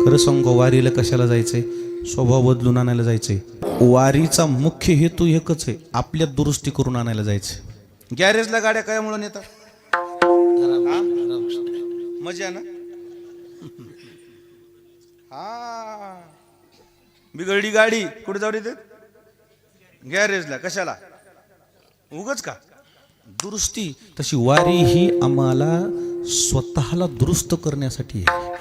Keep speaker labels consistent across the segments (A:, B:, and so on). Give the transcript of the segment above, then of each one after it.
A: खरं सांगू वारीला कशाला जायचंय? स्वभाव बदलून आणायला जायचंय. वारीचा मुख्य हेतू एकच आहे, आपल्यात दुरुस्ती करून आणायला जायचं. गॅरेजला गाड्या काय म्हणून येतात? मजा ना. हा बिघडली गाडी कुठे जाऊ देत? गॅरेजला. कशाला? उगच का? दुरुस्ती. तशी वारी ही आम्हाला स्वतःला दुरुस्त करण्यासाठी आहे.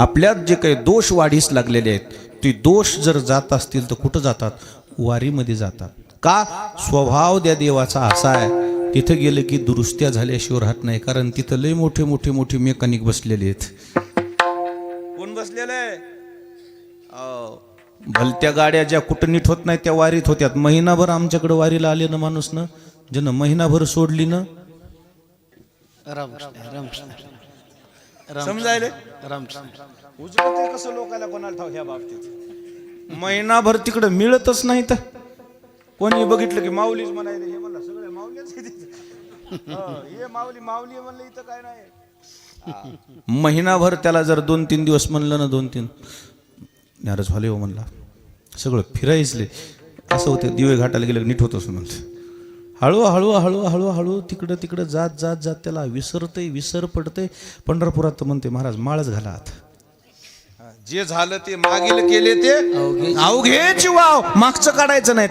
A: आपल्यात जे काही दोष वाढीस लागलेले आहेत, ते दोष जर जात असतील तर कुठं जातात? वारीमध्ये जातात. का? स्वभाव त्या देवाचा असा आहे, तिथं गेलं की दुरुस्त्या झाल्याशिवाय राहत नाही. कारण तिथं लय मोठे मोठे मोठे मेकॅनिक बसलेले आहेत. कोण बसलेलं आहे? भलत्या गाड्या ज्या कुठं नीट होत नाही त्या वारीत होत्यात. महिनाभर आमच्याकडे वारीला आले ना माणूस ना, ज्यानं महिनाभर सोडली ना, समजायले उजळते कसं लोकांना कोणाला ठाव ह्या बाबतीत. महिनाभर तिकडं मिळतच नाही. तर कोणी बघितलं की माऊलीच म्हणायले. हे म्हणलं सगळे माऊलीच हे माऊली माऊली म्हणलं इथं काय नाही. महिनाभर त्याला जर 2-3 दिवस म्हणलं ना, 2-3 नाराज झाले हो म्हणला. सगळं फिरायचले असं होतं. दिवे घाटाला गेलं नीट होतच म्हणत. हळूहळू हळूहळू हळू तिकडं तिकडं जात जात जात त्याला विसर पडते. पंढरपुरात म्हणते महाराज माळच घाला आत. जे झालं ते मागील केले ते अवघे जीवाव, मागचं काढायचं नाही.